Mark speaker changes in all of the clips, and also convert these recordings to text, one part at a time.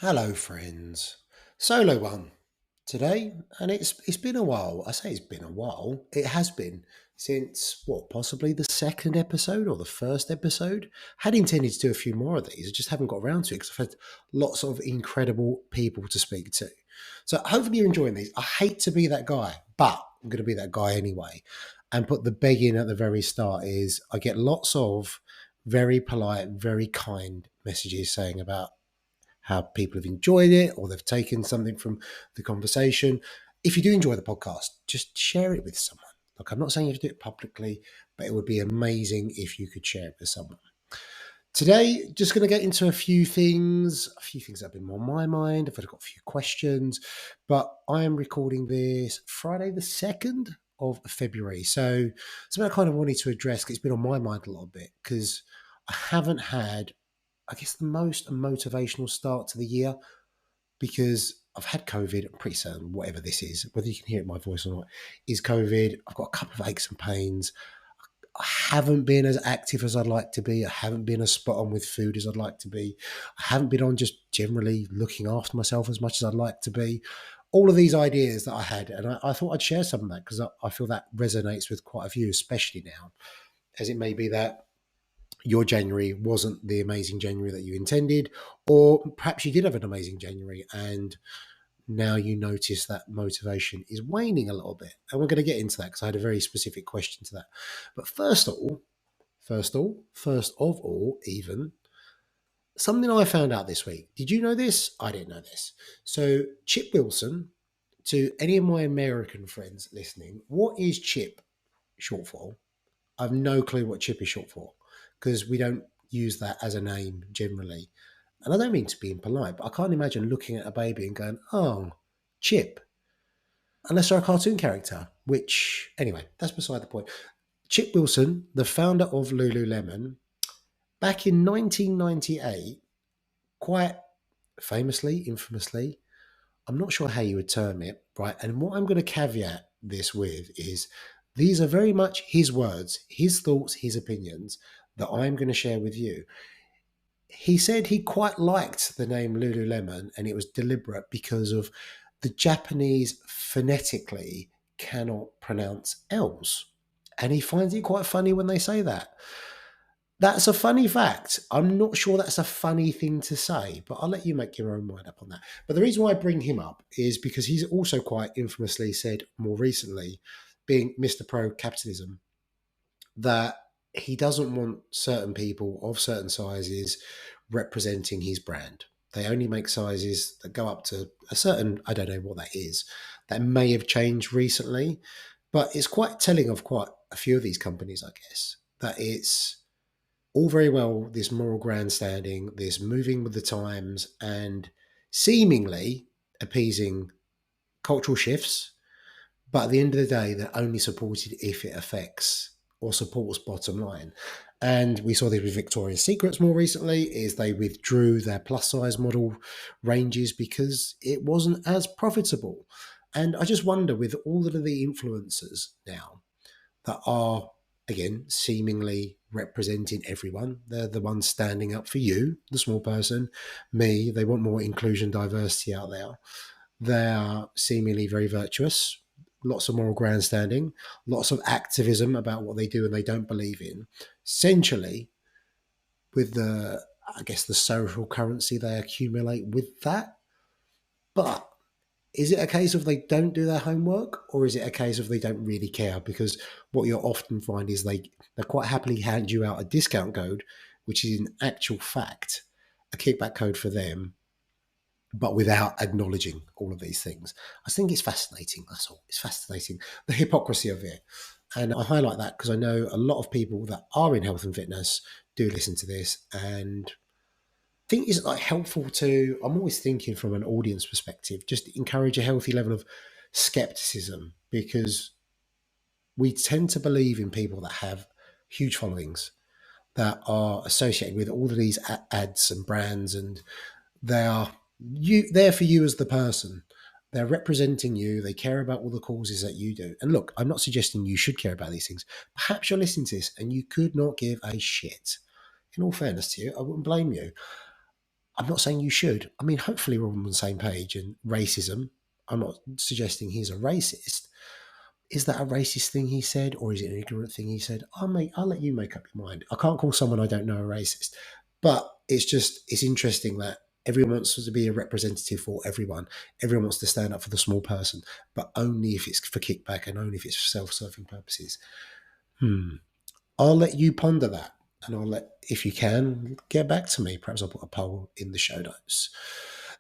Speaker 1: Hello, friends. Solo one today, and it's been a while. I say it's been a while. It has been since possibly the second episode or the first episode. Had intended to do a few more of these. I just haven't got around to it because I've had lots of incredible people to speak to. So hopefully you're enjoying these. I hate to be that guy, but I'm going to be that guy anyway. And put the beg in at the very start is I get lots of very polite, very kind messages saying about how people have enjoyed it or they've taken something from the conversation. If you do enjoy the podcast, just share it with someone. Look, I'm not saying you have to do it publicly, but it would be amazing if you could share it with someone. Today, just going to get into a few things that have been on my mind. I've got a few questions, but I am recording this Friday the 2nd of February. So something I kind of wanted to address, because it's been on my mind a little bit, because I haven't had, I guess, the most motivational start to the year, because I've had COVID. I'm pretty certain whatever this is, whether you can hear it in my voice or not, is COVID. I've got a couple of aches and pains. I haven't been as active as I'd like to be. I haven't been as spot on with food as I'd like to be. I haven't been on just generally looking after myself as much as I'd like to be. All of these ideas that I had, and I thought I'd share some of that because I feel that resonates with quite a few, especially now, as it may be that your January wasn't the amazing January that you intended, or perhaps you did have an amazing January and now you notice that motivation is waning a little bit. And we're going to get into that because I had a very specific question to that. But first of all, even something I found out this week. Did you know this? I didn't know this. So Chip Wilson, to any of my American friends listening, what is CHIP short for? I have no clue what CHIP is short for because we don't use that as a name generally. And I don't mean to be impolite, but I can't imagine looking at a baby and going, oh, Chip, unless they're a cartoon character, which, anyway, that's beside the point. Chip Wilson, the founder of Lululemon, back in 1998, quite famously, infamously, I'm not sure how you would term it, right? And what I'm going to caveat this with is these are very much his words, his thoughts, his opinions that I'm going to share with you. He said he quite liked the name Lululemon and it was deliberate because of the Japanese phonetically cannot pronounce L's. And he finds it quite funny when they say that. That's a funny fact. I'm not sure that's a funny thing to say, but I'll let you make your own mind up on that. But the reason why I bring him up is because he's also quite infamously said more recently, being Mr. Pro Capitalism, that he doesn't want certain people of certain sizes representing his brand. They only make sizes that go up to a certain, I don't know what that is. That may have changed recently, but it's quite telling of quite a few of these companies, I guess, that it's all very well this moral grandstanding, this moving with the times, and seemingly appeasing cultural shifts. But at the end of the day, they're only supported if it affects or supports bottom line. And we saw this with Victoria's Secrets more recently, is they withdrew their plus size model ranges because it wasn't as profitable. And I just wonder, with all of the influencers now that are, again, seemingly representing everyone, they're the ones standing up for you, the small person, me, they want more inclusion, diversity out there. They're seemingly very virtuous, lots of moral grandstanding, lots of activism about what they do and they don't believe in. Essentially, with the, I guess, the social currency they accumulate with that. But is it a case of they don't do their homework, or is it a case of they don't really care? Because what you'll often find is they quite happily hand you out a discount code, which is in actual fact a kickback code for them, but without acknowledging all of these things. I think it's fascinating. That's all. It's fascinating, the hypocrisy of it. And I highlight that because I know a lot of people that are in health and fitness do listen to this, and I think it's like helpful to, I'm always thinking from an audience perspective, just encourage a healthy level of skepticism, because we tend to believe in people that have huge followings that are associated with all of these ads and brands, and they are there for you as the person. They're representing you. They care about all the causes that you do. And look, I'm not suggesting you should care about these things. Perhaps you're listening to this and you could not give a shit. In all fairness to you, I wouldn't blame you. I'm not saying you should. I mean, hopefully we're all on the same page. And racism, I'm not suggesting he's a racist. Is that a racist thing he said, or is it an ignorant thing he said? I'll let you make up your mind. I can't call someone I don't know a racist, but it's interesting that everyone wants to be a representative for everyone. Everyone wants to stand up for the small person, but only if it's for kickback and only if it's for self-serving purposes. I'll let you ponder that, and if you can, get back to me. Perhaps I'll put a poll in the show notes.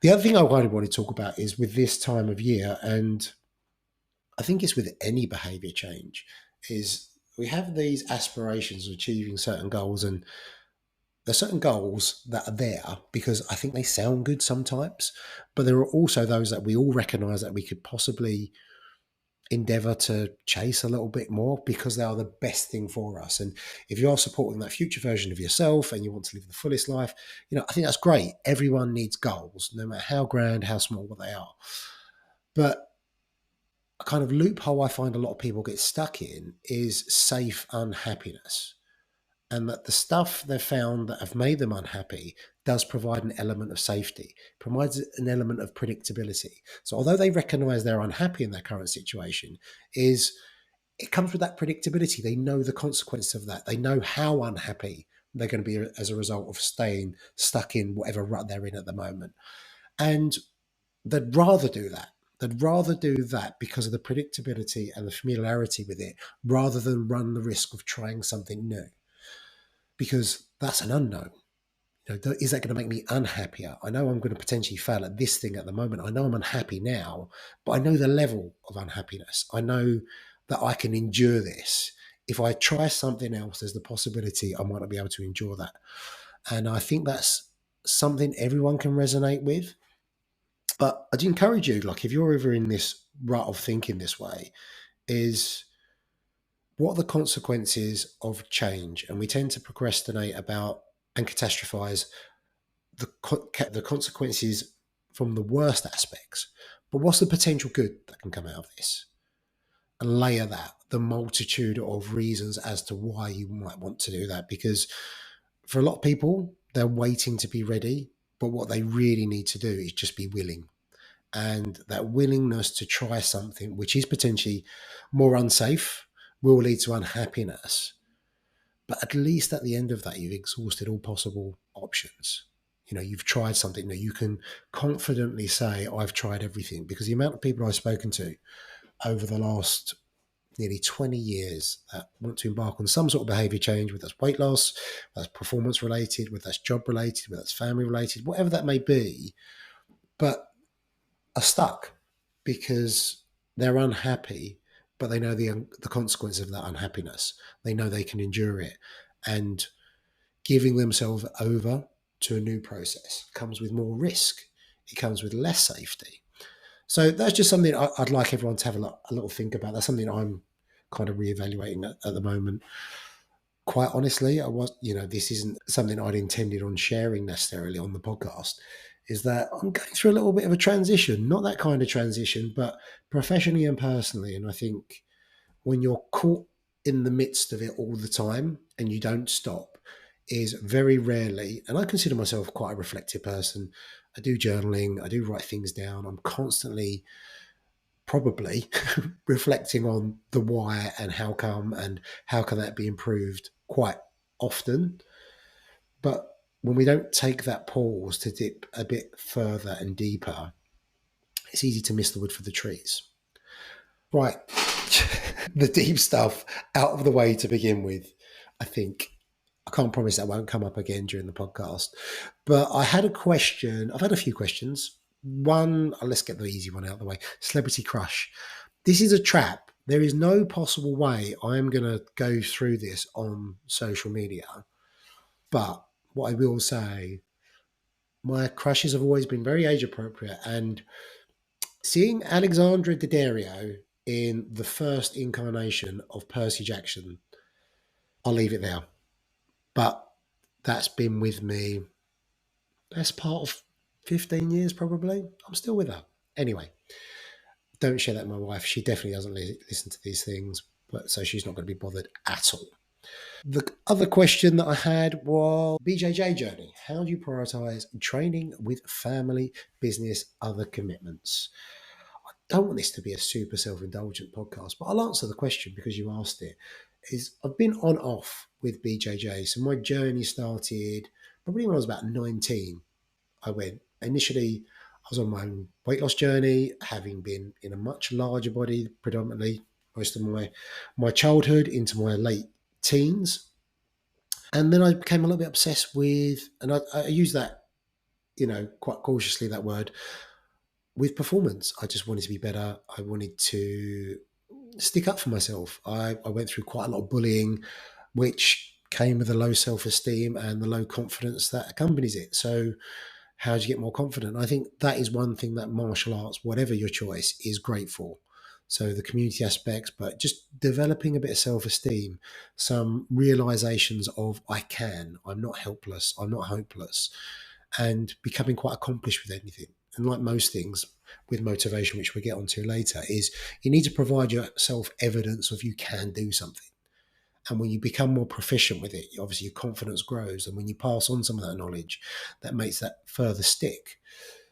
Speaker 1: The other thing I want to talk about is with this time of year, and I think it's with any behavior change, is we have these aspirations of achieving certain goals, and there's certain goals that are there because I think they sound good sometimes, but there are also those that we all recognize that we could possibly endeavor to chase a little bit more because they are the best thing for us. And if you are supporting that future version of yourself and you want to live the fullest life, I think that's great. Everyone needs goals, no matter how grand, how small, what they are. But a kind of loophole I find a lot of people get stuck in is safe unhappiness. And that the stuff they've found that have made them unhappy does provide an element of safety, provides an element of predictability. So although they recognize they're unhappy in their current situation, it comes with that predictability. They know the consequence of that. They know how unhappy they're going to be as a result of staying stuck in whatever rut they're in at the moment. And they'd rather do that. They'd rather do that because of the predictability and the familiarity with it, rather than run the risk of trying something new. Because that's an unknown. Is that going to make me unhappier? I know I'm going to potentially fail at this thing at the moment. I know I'm unhappy now, but I know the level of unhappiness. I know that I can endure this. If I try something else, there's the possibility I might not be able to endure that. And I think that's something everyone can resonate with. But I'd encourage you, like, if you're ever in this rut of thinking this way, is what are the consequences of change? And we tend to procrastinate about and catastrophize the consequences from the worst aspects. But what's the potential good that can come out of this? And layer that, the multitude of reasons as to why you might want to do that. Because for a lot of people, they're waiting to be ready. But what they really need to do is just be willing. And that willingness to try something which is potentially more unsafe will lead to unhappiness. But at least at the end of that, you've exhausted all possible options. You've tried something new. You can confidently say, I've tried everything, because the amount of people I've spoken to over the last nearly 20 years that want to embark on some sort of behavior change, whether that's weight loss, whether that's performance related, whether that's job related, whether that's family related, whatever that may be, but are stuck because they're unhappy, but they know the consequence of that unhappiness. They know they can endure it. And giving themselves over to a new process comes with more risk. It comes with less safety. So that's just something I'd like everyone to have a little think about. That's something I'm kind of reevaluating at the moment. Quite honestly, this isn't something I'd intended on sharing necessarily on the podcast, is that I'm going through a little bit of a transition, not that kind of transition, but professionally and personally. And I think when you're caught in the midst of it all the time and you don't stop, is very rarely, and I consider myself quite a reflective person. I do journaling, I do write things down. I'm constantly probably reflecting on the why and how come and how can that be improved quite often. But when we don't take that pause to dip a bit further and deeper, it's easy to miss the wood for the trees. Right. The deep stuff out of the way to begin with. I think I can't promise that won't come up again during the podcast. But I had a question. I've had a few questions. One, let's get the easy one out of the way. Celebrity crush. This is a trap. There is no possible way I'm going to go through this on social media. But what I will say, my crushes have always been very age appropriate. And seeing Alexandra Daddario in the first incarnation of Percy Jackson, I'll leave it there. But that's been with me best part of 15 years, probably. I'm still with her. Anyway, don't share that with my wife. She definitely doesn't listen to these things, but so she's not going to be bothered at all. The other question that I had was BJJ journey. How do you prioritize training with family, business, other commitments? I don't want this to be a super self-indulgent podcast, but I'll answer the question because you asked it. Is I've been on off with BJJ. So my journey started probably when I was about 19. I went initially. I was on my own weight loss journey, having been in a much larger body, predominantly most of my childhood into my late teens, and then I became a little bit obsessed with, and I use that, quite cautiously, that word, with performance. I just wanted to be better. I wanted to stick up for myself. I went through quite a lot of bullying, which came with the low self-esteem and the low confidence that accompanies it. So how do you get more confident? I think that is one thing that martial arts, whatever your choice, is great for. So the community aspects, but just developing a bit of self-esteem, some realizations of I'm not helpless, I'm not hopeless, and becoming quite accomplished with anything. And like most things with motivation, which we'll get onto later, is you need to provide yourself evidence of you can do something. And when you become more proficient with it, obviously your confidence grows. And when you pass on some of that knowledge, that makes that further stick.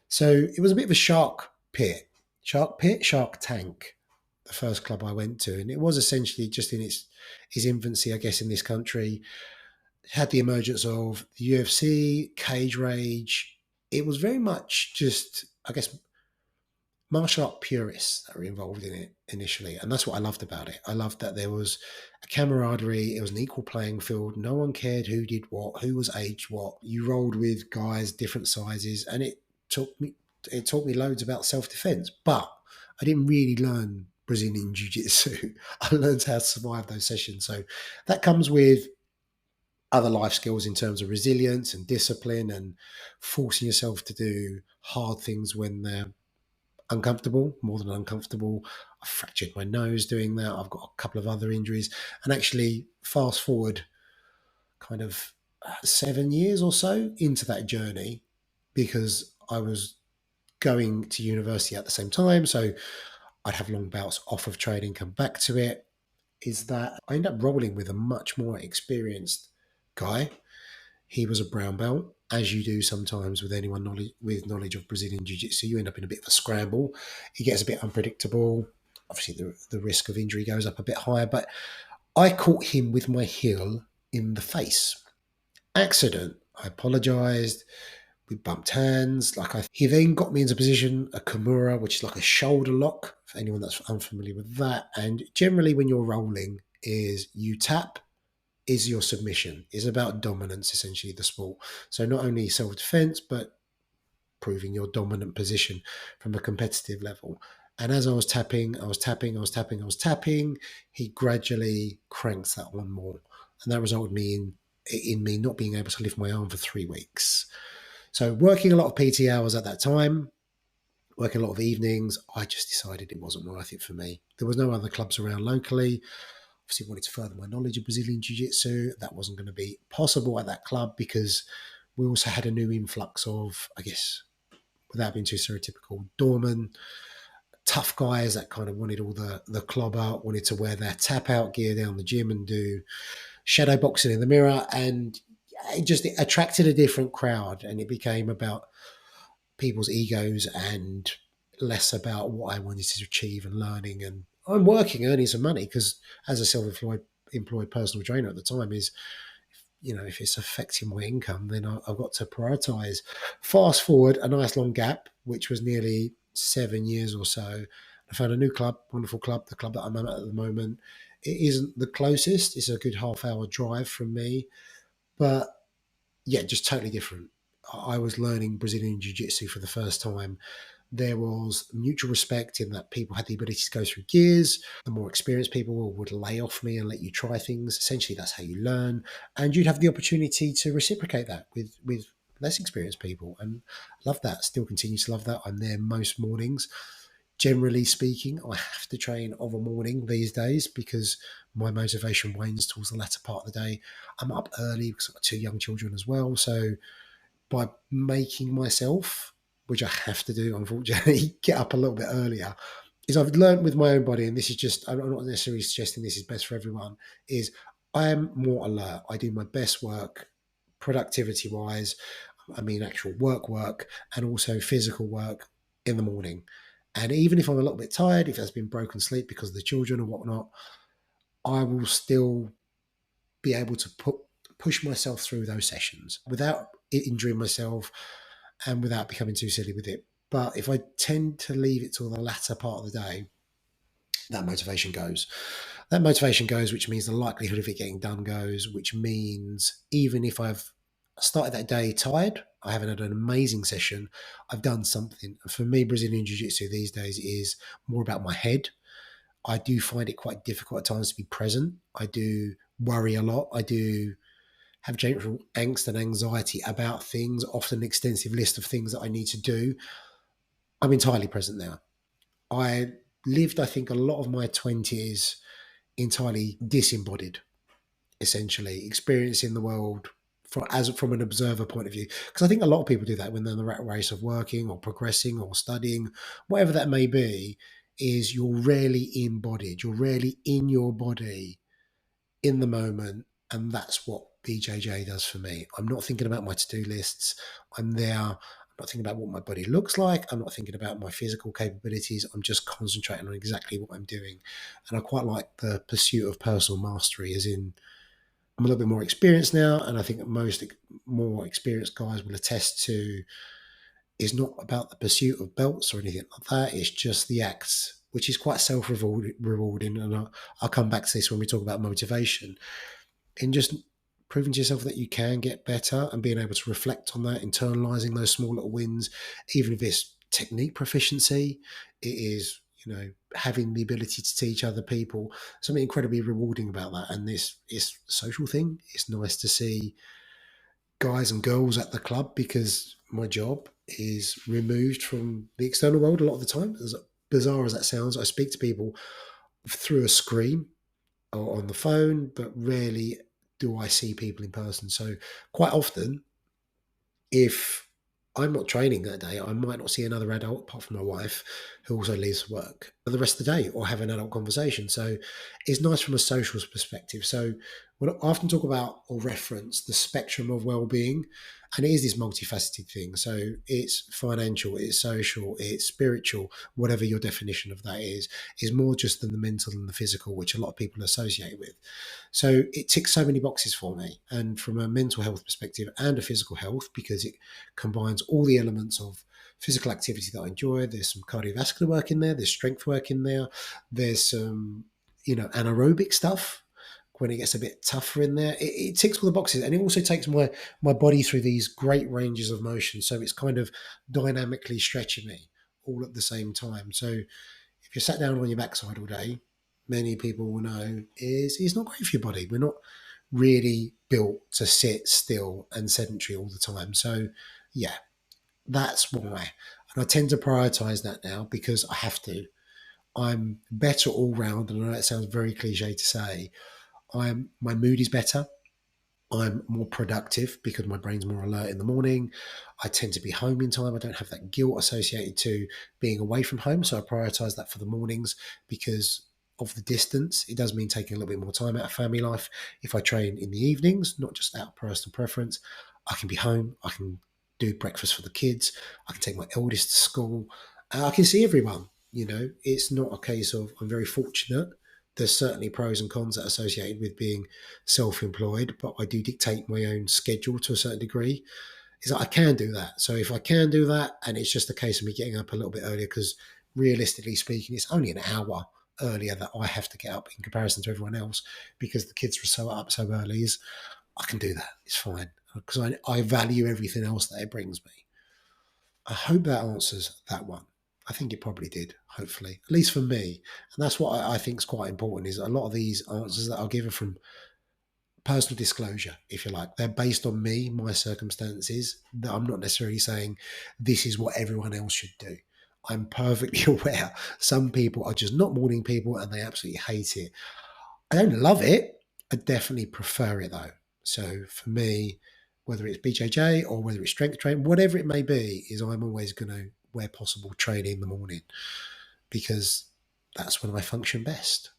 Speaker 1: So it was a bit of a shark tank, the first club I went to. And it was essentially just in its infancy, I guess, in this country. It had the emergence of the UFC, cage rage. It was very much just, I guess, martial art purists that were involved in it initially. And that's what I loved about it. I loved that there was a camaraderie, it was an equal playing field. No one cared who did what, who was aged what. You rolled with guys different sizes, and it taught me loads about self-defense. But I didn't really learn Brazilian jiu-jitsu. I learned how to survive those sessions. So that comes with other life skills in terms of resilience and discipline and forcing yourself to do hard things when they're uncomfortable, more than uncomfortable. I fractured my nose doing that. I've got a couple of other injuries. And actually, fast forward kind of 7 years or so into that journey, because I was going to university at the same time. So I'd have long bouts off of training, come back to it. Is that I end up rolling with a much more experienced guy. He was a brown belt, as you do sometimes with anyone with knowledge of Brazilian Jiu-Jitsu. You end up in a bit of a scramble. It gets a bit unpredictable. Obviously, the risk of injury goes up a bit higher. But I caught him with my heel in the face. Accident. I apologised. We bumped hands. He then got me into position, a kimura, which is like a shoulder lock, for anyone that's unfamiliar with that. And generally, when you're rolling, is you tap, is your submission, is about dominance, essentially, the sport. So not only self-defense, but proving your dominant position from a competitive level. And as I was tapping, he gradually cranks that one more. And that resulted in me not being able to lift my arm for 3 weeks. So working a lot of PT hours at that time, working a lot of evenings, I just decided it wasn't worth it for me. There was no other clubs around locally. Obviously wanted to further my knowledge of Brazilian Jiu-Jitsu. That wasn't going to be possible at that club because we also had a new influx of, I guess, without being too stereotypical, doormen, tough guys that kind of wanted all the clobber, wanted to wear their tap-out gear down the gym and do shadow boxing in the mirror. And it attracted a different crowd, and it became about people's egos and less about what I wanted to achieve and learning. And I'm working, earning some money, because as a self-employed personal trainer at the time, if it's affecting my income, then I've got to prioritize. Fast forward a nice long gap, which was nearly 7 years or so. I found a new club, wonderful club, the club that I'm at the moment. It isn't the closest. It's a good half-hour drive from me. But yeah, just totally different. I was learning Brazilian Jiu-Jitsu for the first time. There was mutual respect in that people had the ability to go through gears. The more experienced people would lay off me and let you try things. Essentially, that's how you learn. And you'd have the opportunity to reciprocate that with less experienced people. And love that. Still continue to love that. I'm there most mornings. Generally speaking, I have to train of a morning these days because my motivation wanes towards the latter part of the day. I'm up early because I've got 2 young children as well. So by making myself, which I have to do, unfortunately, get up a little bit earlier, is I've learned with my own body, and this is just, I'm not necessarily suggesting this is best for everyone, is I am more alert. I do my best work productivity wise. I mean, actual work, and also physical work in the morning. And even if I'm a little bit tired, if there's been broken sleep because of the children or whatnot, I will still be able to push myself through those sessions without injuring myself and without becoming too silly with it. But if I tend to leave it till the latter part of the day, that motivation goes. That motivation goes, which means the likelihood of it getting done goes, which means even if I've started that day tired, I haven't had an amazing session, I've done something. For me, Brazilian Jiu Jitsu these days is more about my head. I do find it quite difficult at times to be present. I do worry a lot. I do have general angst and anxiety about things, often an extensive list of things that I need to do. I'm entirely present now. I lived, I think, a lot of my 20s entirely disembodied, essentially, experiencing the world from an observer point of view. Because I think a lot of people do that when they're in the rat race of working or progressing or studying, whatever that may be, is you're rarely embodied. You're rarely in your body in the moment. And that's what BJJ does for me. I'm not thinking about my to-do lists. I'm there. I'm not thinking about what my body looks like. I'm not thinking about my physical capabilities. I'm just concentrating on exactly what I'm doing. And I quite like the pursuit of personal mastery, as in I'm a little bit more experienced now. And I think that most more experienced guys will attest to is not about the pursuit of belts or anything like that. It's just the acts, which is quite self-rewarding. And I'll come back to this when we talk about motivation, in just proving to yourself that you can get better and being able to reflect on that, internalizing those small little wins, even if it's technique proficiency, it is, having the ability to teach other people, something incredibly rewarding about that. And this is a social thing. It's nice to see guys and girls at the club because my job is removed from the external world a lot of the time. As bizarre as that sounds, I speak to people through a screen or on the phone, but rarely do I see people in person. So quite often, if I'm not training that day, I might not see another adult apart from my wife, who also leaves for work for the rest of the day or have an adult conversation. So it's nice from a social perspective. So when I often talk about or reference the spectrum of well-being, and it is this multifaceted thing. So it's financial, it's social, it's spiritual, whatever your definition of that is more just than the mental and the physical, which a lot of people associate with. So it ticks so many boxes for me. And from a mental health perspective and a physical health, because it combines all the elements of physical activity that I enjoy. There's some cardiovascular work in there, there's strength work in there, there's some, anaerobic stuff when it gets a bit tougher in there. It ticks all the boxes. And it also takes my body through these great ranges of motion. So it's kind of dynamically stretching me all at the same time. So if you're sat down on your backside all day, many people will know is not great for your body. We're not really built to sit still and sedentary all the time. So yeah, that's why. And I tend to prioritize that now because I have to. I'm better all round, and I know it sounds very cliche to say. My mood is better. I'm more productive because my brain's more alert in the morning. I tend to be home in time. I don't have that guilt associated to being away from home. So I prioritize that for the mornings because of the distance. It does mean taking a little bit more time out of family life. If I train in the evenings, not just out of personal preference, I can be home. I can do breakfast for the kids. I can take my eldest to school. I can see everyone. It's not a case of I'm very fortunate. There's certainly pros and cons that are associated with being self-employed, but I do dictate my own schedule to a certain degree. Is that I can do that. So if I can do that, and it's just a case of me getting up a little bit earlier, because realistically speaking, it's only an hour earlier that I have to get up in comparison to everyone else because the kids were so up so early. Is I can do that. It's fine because I value everything else that it brings me. I hope that answers that one. I think it probably did, hopefully, at least for me. And that's what I think is quite important is a lot of these answers that I'll give are from personal disclosure, if you like. They're based on me, my circumstances. That I'm not necessarily saying this is what everyone else should do. I'm perfectly aware some people are just not morning people and they absolutely hate it. I don't love it. I definitely prefer it though. So for me, whether it's BJJ or whether it's strength training, whatever it may be, is I'm always going to, where possible, train in the morning because that's when I function best.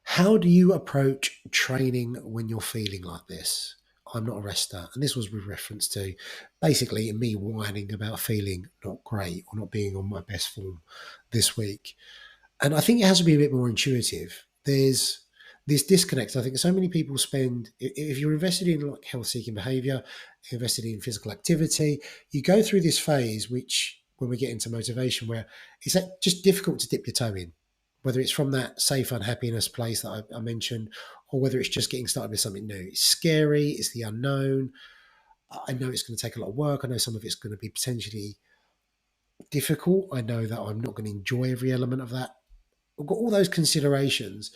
Speaker 1: How do you approach training when you're feeling like this? I'm not a wrestler. And this was with reference to basically me whining about feeling not great or not being on my best form this week. And I think it has to be a bit more intuitive. There's this disconnect. I think so many people spend, if you're invested in like health seeking behavior, invested in physical activity, you go through this phase, which when we get into motivation, where it's like just difficult to dip your toe in, whether it's from that safe unhappiness place that I mentioned, or whether it's just getting started with something new. It's scary, it's the unknown. I know it's going to take a lot of work. I know some of it's going to be potentially difficult. I know that I'm not going to enjoy every element of that. I've got all those considerations.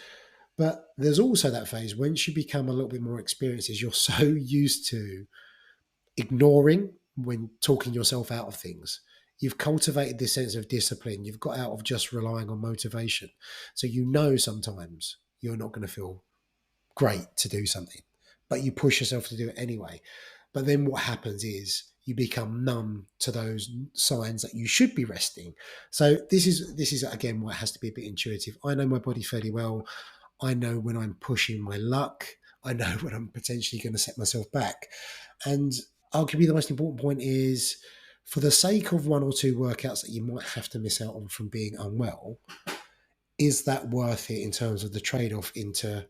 Speaker 1: But there's also that phase once you become a little bit more experienced, is you're so used to ignoring when talking yourself out of things. You've cultivated this sense of discipline. You've got out of just relying on motivation. So you know sometimes you're not going to feel great to do something, but you push yourself to do it anyway. But then what happens is you become numb to those signs that you should be resting. So this is again why it has to be a bit intuitive. I know my body fairly well. I know when I'm pushing my luck. I know when I'm potentially going to set myself back. And arguably the most important point is, for the sake of one or two workouts that you might have to miss out on from being unwell, is that worth it in terms of the trade-off into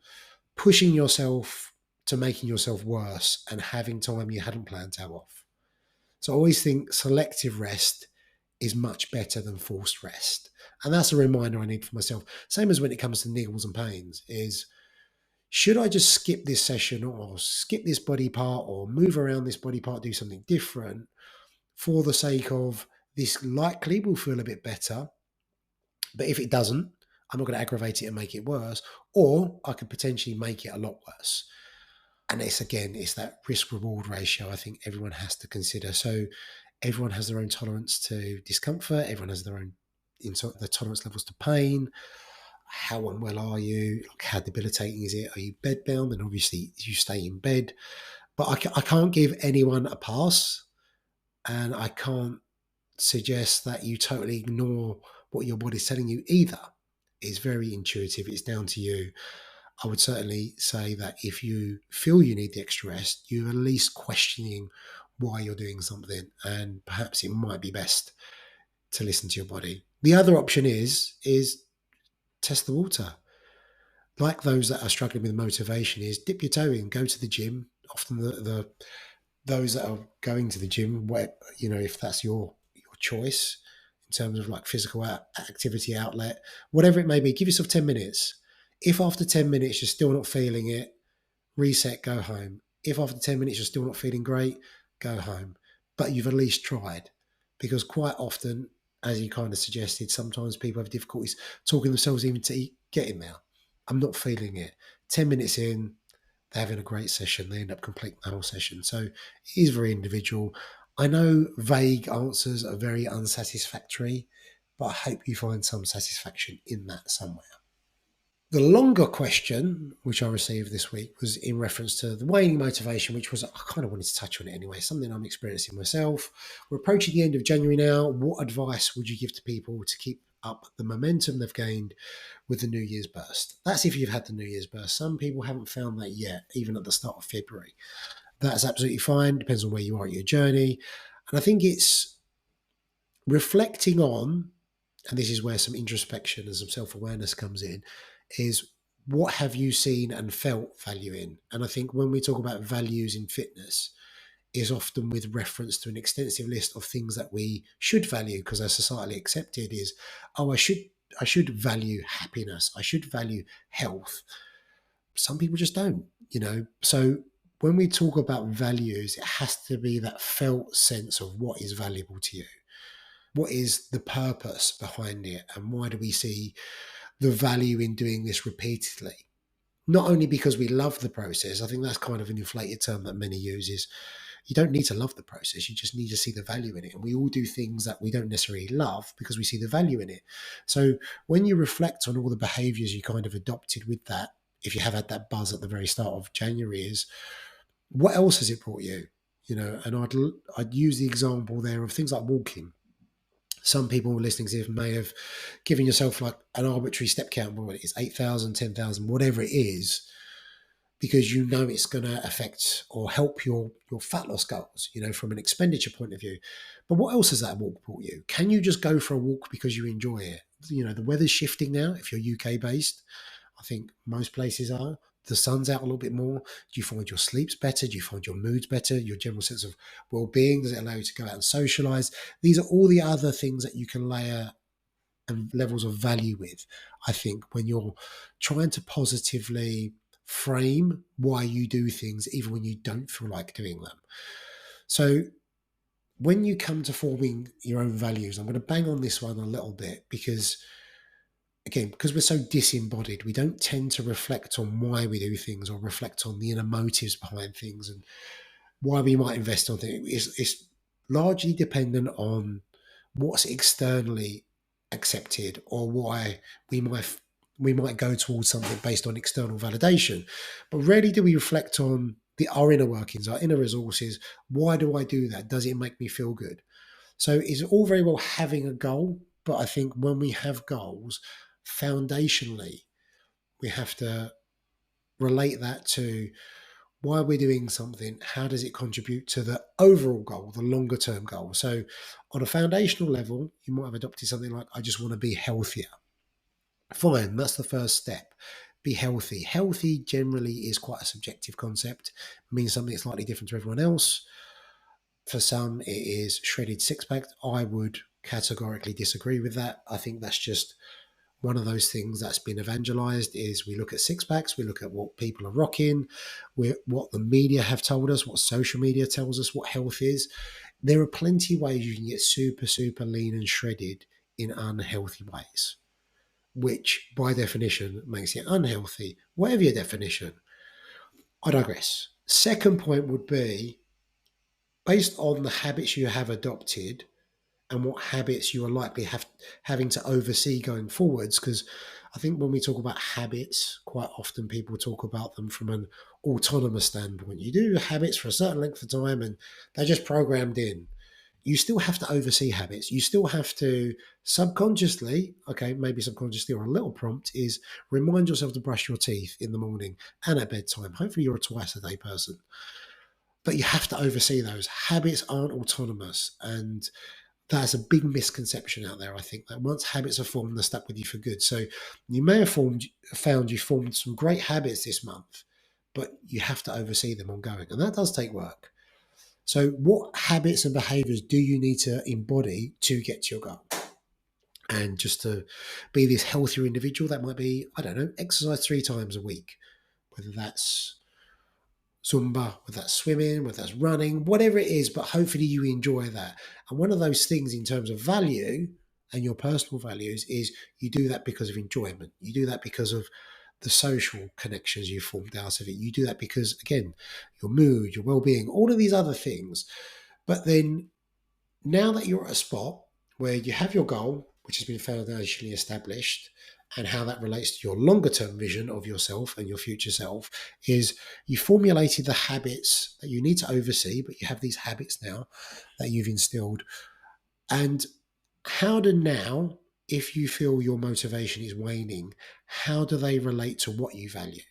Speaker 1: pushing yourself to making yourself worse and having time you hadn't planned to have off? So I always think selective rest is much better than forced rest. And that's a reminder I need for myself. Same as when it comes to niggles and pains, is should I just skip this session or skip this body part or move around this body part, do something different for the sake of this likely will feel a bit better. But if it doesn't, I'm not going to aggravate it and make it worse, or I could potentially make it a lot worse. And it's that risk reward ratio I think everyone has to consider. So everyone has their own tolerance to discomfort. Everyone has their own the tolerance levels to pain. How unwell are you? Like, how debilitating is it? Are you bedbound? And obviously you stay in bed. But I can't give anyone a pass, and I can't suggest that you totally ignore what your body's telling you either. It's very intuitive. It's down to you. I would certainly say that if you feel you need the extra rest, you're at least questioning why you're doing something, and perhaps it might be best to listen to your body. The other option is test the water. Like those that are struggling with motivation, is dip your toe in, go to the gym. Often the those that are going to the gym, where if that's your choice in terms of like physical activity outlet, whatever it may be, give yourself 10 minutes. If after 10 minutes you're still not feeling it, reset, go home. If after 10 minutes you're still not feeling great, go home. But you've at least tried. Because quite often, as you kind of suggested, sometimes people have difficulties talking themselves even to getting there. I'm not feeling it. 10 minutes in, they're having a great session. They end up completing the whole session. So it is very individual. I know vague answers are very unsatisfactory, but I hope you find some satisfaction in that somewhere. The longer question, which I received this week, was in reference to the waning motivation, which was, I kind of wanted to touch on it anyway, something I'm experiencing myself. We're approaching the end of January now. What advice would you give to people to keep up the momentum they've gained with the New Year's burst? That's if you've had the New Year's burst. Some people haven't found that yet, even at the start of February. That's absolutely fine. Depends on where you are at your journey. And I think it's reflecting on, and this is where some introspection and some self-awareness comes in, is what have you seen and felt value in? And I think when we talk about values in fitness, is often with reference to an extensive list of things that we should value, because as societally accepted is, oh, I should value happiness, I should value health. Some people just don't, So when we talk about values, it has to be that felt sense of what is valuable to you. What is the purpose behind it? And why do we see the value in doing this repeatedly? Not only because we love the process. I think that's kind of an inflated term that many use. Is you don't need to love the process. You just need to see the value in it. And we all do things that we don't necessarily love because we see the value in it. So when you reflect on all the behaviors you kind of adopted with that, if you have had that buzz at the very start of January, is what else has it brought you? And I'd use the example there of things like walking. Some people listening to this may have given yourself like an arbitrary step count, what it is, 8,000, 10,000, whatever it is, because you know it's going to affect or help your fat loss goals, from an expenditure point of view. But what else has that walk brought you? Can you just go for a walk because you enjoy it? The weather's shifting now. If you're UK based, I think most places are. The sun's out a little bit more. Do you find your sleep's better? Do you find your mood's better? Your general sense of well-being? Does it allow you to go out and socialize? These are all the other things that you can layer and levels of value with, I think, when you're trying to positively frame why you do things, even when you don't feel like doing them. So when you come to forming your own values, I'm going to bang on this one a little bit because, again, because we're so disembodied, we don't tend to reflect on why we do things or reflect on the inner motives behind things and why we might invest on things. It's largely dependent on what's externally accepted or why we might go towards something based on external validation. But rarely do we reflect on our inner workings, our inner resources. Why do I do that? Does it make me feel good? So it's all very well having a goal, but I think when we have goals, foundationally, we have to relate that to why we're doing something, how does it contribute to the overall goal, the longer term goal. So on a foundational level, you might have adopted something like, I just want to be healthier. Fine, that's the first step. Be healthy. Healthy generally is quite a subjective concept, it means something slightly different to everyone else. For some, it is shredded six pack. I would categorically disagree with that. I think that's just one of those things that's been evangelized. Is we look at six packs, we look at what people are rocking, what the media have told us, what social media tells us what health is. There are plenty of ways you can get super, super lean and shredded in unhealthy ways, which by definition makes it unhealthy. Whatever your definition, I digress. Second point would be based on the habits you have adopted and what habits you are likely having to oversee going forwards. Because I think when we talk about habits, quite often people talk about them from an autonomous standpoint. You do habits for a certain length of time and they're just programmed in. You still have to oversee habits. You still have to subconsciously, okay, maybe subconsciously or a little prompt, is remind yourself to brush your teeth in the morning and at bedtime. Hopefully you're a twice a day person. But you have to oversee those. Habits aren't autonomous. And that's a big misconception out there, I think, that once habits are formed, they're stuck with you for good. So you may have found you formed some great habits this month, but you have to oversee them ongoing. And that does take work. So what habits and behaviors do you need to embody to get to your goal? And just to be this healthier individual, that might be, I don't know, exercise 3 times a week, whether that's Zumba, whether that's swimming, whether that's running, whatever it is, but hopefully you enjoy that. And one of those things in terms of value and your personal values is you do that because of enjoyment. You do that because of the social connections you formed out of it. You do that because, again, your mood, your well-being, all of these other things. But then now that you're at a spot where you have your goal, which has been foundationally established, and how that relates to your longer term vision of yourself and your future self, is you formulated the habits that you need to oversee, but you have these habits now that you've instilled. And how do now, if you feel your motivation is waning, how do they relate to what you value?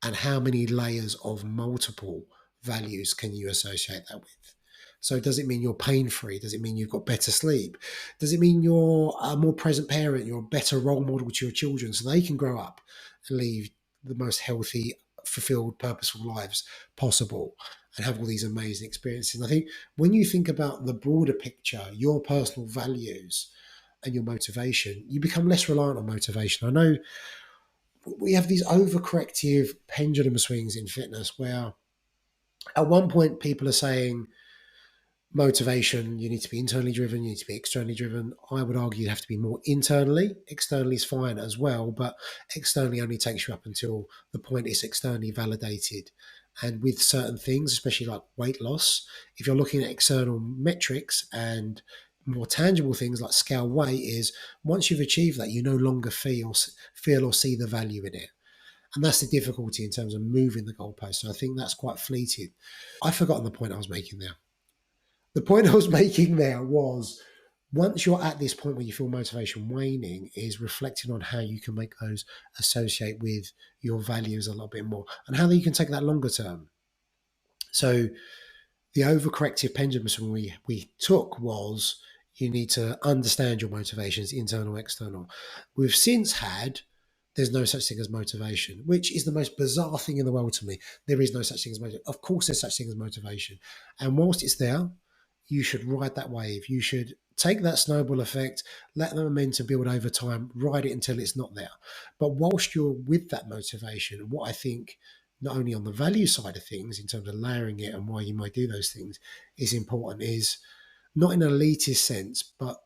Speaker 1: And how many layers of multiple values can you associate that with? So does it mean you're pain free? Does it mean you've got better sleep? Does it mean you're a more present parent? You're a better role model to your children so they can grow up and lead the most healthy, fulfilled, purposeful lives possible and have all these amazing experiences? And I think when you think about the broader picture, your personal values and your motivation, you become less reliant on motivation. I know we have these overcorrective pendulum swings in fitness where at one point people are saying motivation, you need to be internally driven, you need to be externally driven. I would argue you have to be more internally. Externally is fine as well, but externally only takes you up until the point it's externally validated. And with certain things, especially like weight loss, if you're looking at external metrics and more tangible things like scale weight, is once you've achieved that, you no longer feel or see the value in it. And that's the difficulty in terms of moving the goalpost. So I think that's quite fleeting. I've forgotten the point I was making there. The point I was making there was Once you're at this point where you feel motivation waning, is reflecting on how you can make those associate with your values a little bit more and how you can take that longer term. So the overcorrective pendulum swing we took was you need to understand your motivations, internal, external. We've since had there's no such thing as motivation, which is the most bizarre thing in the world to me. There is no such thing as motivation. Of course, there's such thing as motivation. And whilst it's there, you should ride that wave. You should take that snowball effect, let the momentum build over time, ride it until it's not there. But whilst you're with that motivation, what I think not only on the value side of things in terms of layering it and why you might do those things is important is not in an elitist sense, but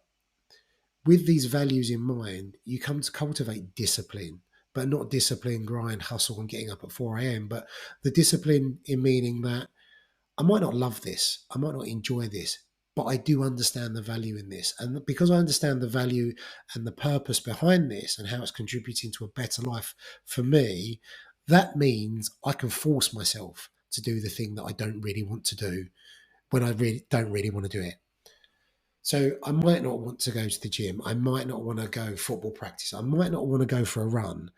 Speaker 1: with these values in mind, you come to cultivate discipline, but not discipline, grind, hustle, and getting up at 4 a.m., but the discipline in meaning that I might not love this, I might not enjoy this, but I do understand the value in this. And because I understand the value and the purpose behind this and how it's contributing to a better life for me, that means I can force myself to do the thing that I don't really want to do when I really don't really want to do it. So I might not want to go to the gym. I might not want to go football practice. I might not want to go for a run,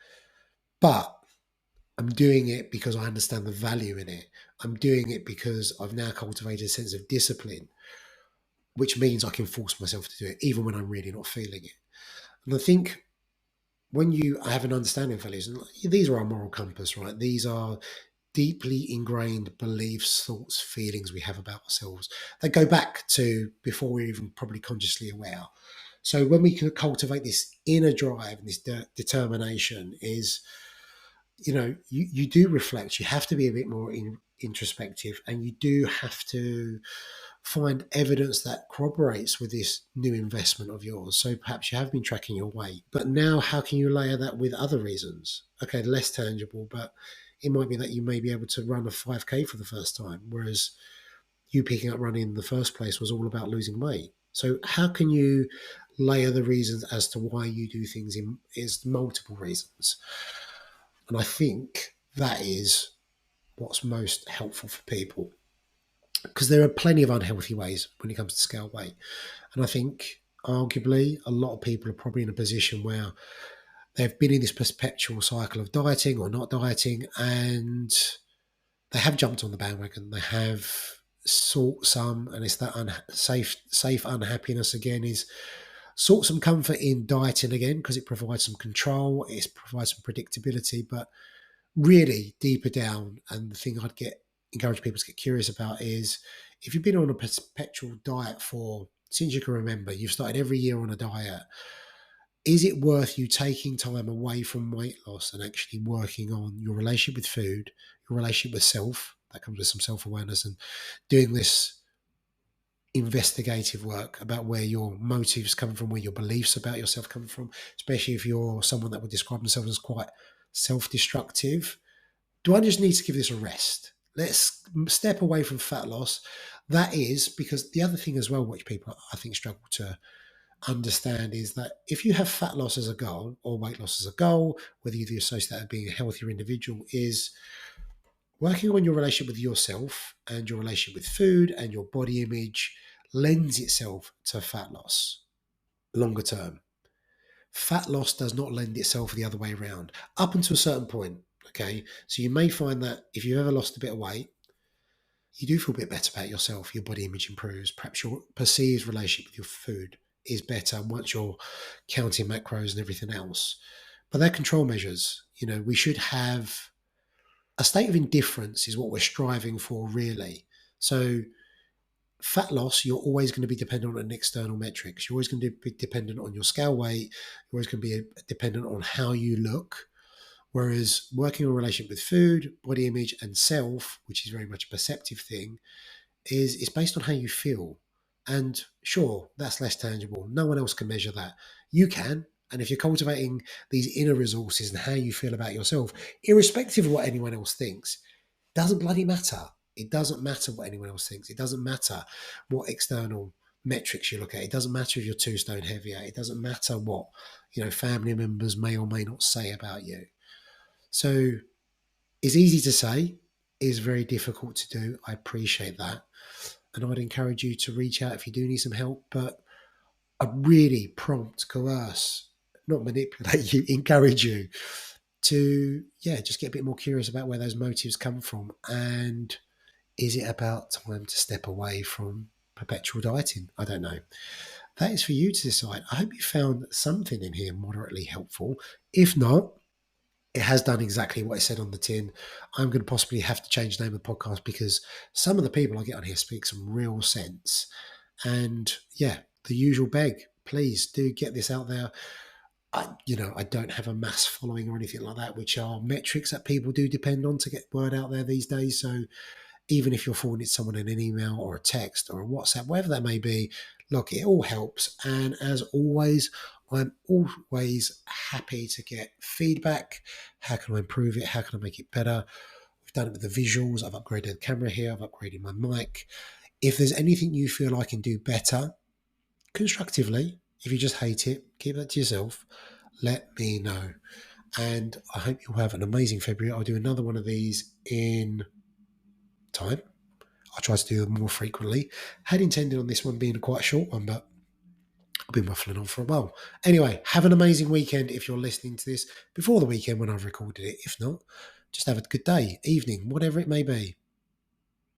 Speaker 1: but I'm doing it because I understand the value in it. I'm doing it because I've now cultivated a sense of discipline, which means I can force myself to do it even when I'm really not feeling it. And I think when you have an understanding of values, and these are our moral compass, right? These are deeply ingrained beliefs, thoughts, feelings we have about ourselves. They go back to before we're even probably consciously aware. So when we can cultivate this inner drive and this determination is, you do reflect. You have to be a bit more introspective, and you do have to find evidence that corroborates with this new investment of yours. So perhaps you have been tracking your weight, but now how can you layer that with other reasons? Okay, less tangible, but it might be that you may be able to run a 5K for the first time, whereas you picking up running in the first place was all about losing weight. So how can you layer the reasons as to why you do things in is multiple reasons? And I think that is what's most helpful for people, because there are plenty of unhealthy ways when it comes to scale weight. And I think arguably a lot of people are probably in a position where they've been in this perpetual cycle of dieting or not dieting, and they have jumped on the bandwagon. They have sought some, and it's that safe unhappiness again, is sought some comfort in dieting again because it provides some control, it provides some predictability, but really deeper down, and the thing I'd encourage people to get curious about is if you've been on a perpetual diet for since you can remember, you've started every year on a diet, is it worth you taking time away from weight loss and actually working on your relationship with food, your relationship with self? That comes with some self-awareness and doing this investigative work about where your motives come from, where your beliefs about yourself come from, especially if you're someone that would describe themselves as quite self-destructive. Do I just need to give this a rest? Let's step away from fat loss. That is because the other thing as well, which people I think struggle to understand, is that if you have fat loss as a goal or weight loss as a goal, whether you associate that with being a healthier individual, is working on your relationship with yourself and your relationship with food and your body image lends itself to fat loss longer term. Fat loss does not lend itself the other way around up until a certain point. Okay. So you may find that if you've ever lost a bit of weight, you do feel a bit better about yourself. Your body image improves. Perhaps your perceived relationship with your food is better once you're counting macros and everything else. But they're control measures. We should have a state of indifference is what we're striving for, really. So fat loss, you're always going to be dependent on external metrics. You're always going to be dependent on your scale weight. You're always going to be dependent on how you look. Whereas working on a relationship with food, body image, and self, which is very much a perceptive thing, is based on how you feel. And sure, that's less tangible. No one else can measure that. You can. And if you're cultivating these inner resources and how you feel about yourself, irrespective of what anyone else thinks, doesn't bloody matter. It doesn't matter what anyone else thinks. It doesn't matter what external metrics you look at. It doesn't matter if you're 2 stone heavier. It doesn't matter what family members may or may not say about you. So it's easy to say, is very difficult to do. I appreciate that. And I'd encourage you to reach out if you do need some help. But I really prompt, coerce, not manipulate you, encourage you to, yeah, just get a bit more curious about where those motives come from. And is it about time to step away from perpetual dieting? I don't know. That is for you to decide. I hope you found something in here moderately helpful. If not, it has done exactly what it said on the tin. I'm going to possibly have to change the name of the podcast because some of the people I get on here speak some real sense. And yeah, the usual beg, please do get this out there. I don't have a mass following or anything like that, which are metrics that people do depend on to get word out there these days. So even if you're forwarding it to someone in an email or a text or a WhatsApp, whatever that may be, look, it all helps. And as always, I'm always happy to get feedback. How can I improve it? How can I make it better? We've done it with the visuals. I've upgraded the camera here. I've upgraded my mic. If there's anything you feel I can do better, constructively, if you just hate it, keep that to yourself. Let me know. And I hope you'll have an amazing February. I'll do another one of these in time. I'll try to do them more frequently. Had intended on this one being quite a short one, but I've been waffling on for a while. Anyway, have an amazing weekend if you're listening to this before the weekend when I've recorded it. If not, just have a good day, evening, whatever it may be.